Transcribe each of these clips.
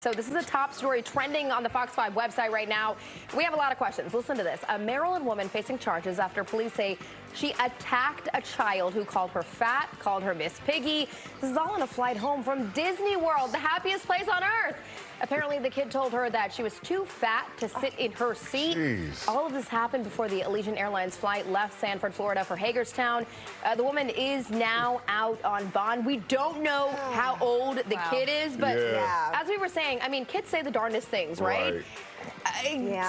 So this is a top story trending on the Fox 5 website right now. We have a lot of questions. Listen to this. A Maryland woman facing charges after police say she attacked a child who called her fat, called her Miss Piggy. This is all on a flight home from Disney World, the happiest place on earth. Apparently, the kid told her that she was too fat to sit in her seat. Jeez. All of this happened before the Allegiant Airlines flight left Sanford, Florida for Hagerstown. The woman is now out on bond. We don't know how old the kid is, but as we were saying, I mean, kids say the darndest things, right?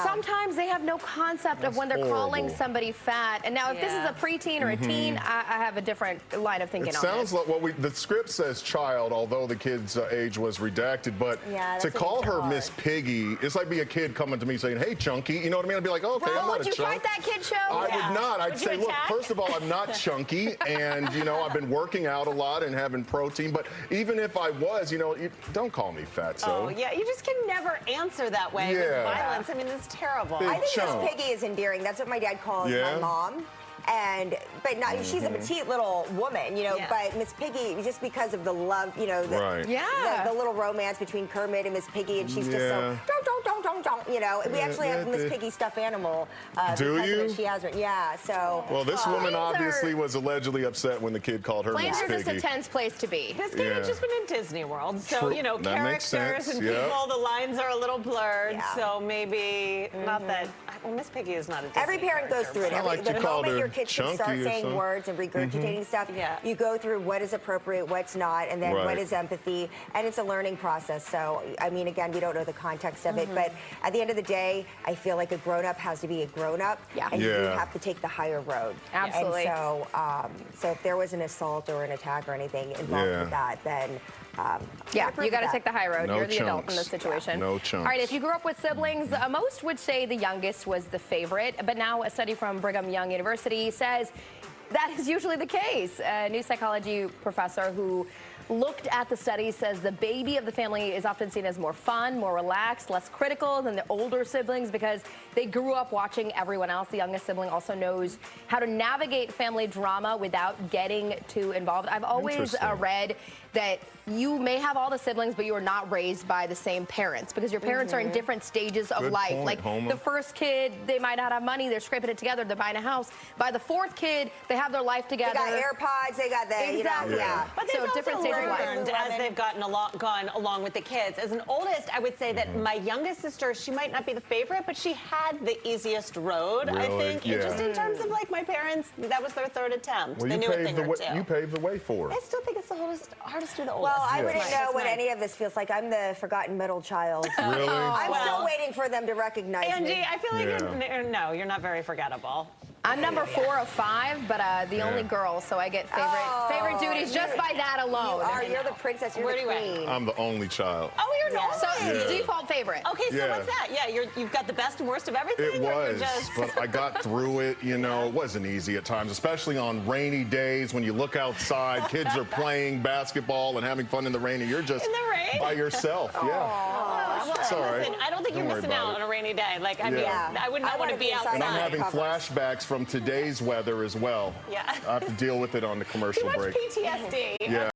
Sometimes they have no concept of when they're calling somebody fat. And now if this is a preteen or a teen, I have a different line of thinking on this. It sounds like the script says child, although the kid's age was redacted. But to call her Miss Piggy, it's like be a kid coming to me saying, "Hey, chunky," you know what I mean? I'd be like, "Okay, I'm not a chunk." Would you fight that kid show? I would not. I'd say, look, first of all, I'm not chunky, and I've been working out a lot and having protein. But even if I was, don't call me fat. So. Oh yeah, you just can never answer that way with violence. I mean, it's terrible. Big I think chunk. Miss Piggy is endearing. That's what my dad calls my mom. But not, she's a petite little woman, but Miss Piggy, just because of the love, the little romance between Kermit and Miss Piggy, and she's just so, don't, we actually have Miss Piggy stuffed animal. Do you? She has her, so. Well, this woman obviously was allegedly upset when the kid called her Miss Piggy. Planes are just a tense place to be. This kid had just been in Disney World, so, characters and people, the lines are a little blurred, so maybe not that, well, Miss Piggy is not a Disney Every parent goes through it. The moment your kids can start saying words and regurgitating stuff, you go through what is appropriate, what's not, and then what is empathy, and it's a learning process. So, I mean, again, we don't know the context of it, but at the end of the day, I feel like a grown-up has to be a grown-up, and you have to take the higher road. Absolutely. And so if there was an assault or an attack or anything involved with that, then you got to take the high road. You're the adult in this situation. No chunks. All right, if you grew up with siblings, most would say the youngest was the favorite, but now a study from Brigham Young University says that is usually the case. A new psychology professor who looked at the study says the baby of the family is often seen as more fun, more relaxed, less critical than the older siblings because they grew up watching everyone else. The youngest sibling also knows how to navigate family drama without getting too involved. I've always read that you may have all the siblings, but you are not raised by the same parents because your parents are in different stages of life. Like the first kid, they might not have money, they're scraping it together, they're buying a house. By the fourth kid, they have their life together. They got AirPods, they got the, But they've also different stages of learned as they've gone along with the kids. As an oldest, I would say that my youngest sister, she might not be the favorite, but she had the easiest road, I think. Just in terms of like my parents, that was their third attempt. Well, they knew a thing or two. You paved the way for her. I still think it's the hardest to the oldest. Well, I wouldn't know what any of this feels like. I'm the forgotten middle child. Really? I'm still waiting for them to recognize me. Angie, I feel like you're not very forgettable. I'm number 4 of 5, but the only girl, so I get favorite duties just by that alone. You're the princess, you're the queen. I'm the only child. Oh, you're not. So default favorite. Okay, so what's that? Yeah, you've got the best and worst of everything? It was, but I got through it, It wasn't easy at times, especially on rainy days when you look outside, kids are playing basketball and having fun in the rain, and you're just by yourself. It's all right. Listen, I don't think you're missing out on a rainy day. Like, I mean, I would not want to be outside. And I'm having flashbacks from today's weather as well. Yeah. I have to deal with it on the commercial break. PTSD. Yeah.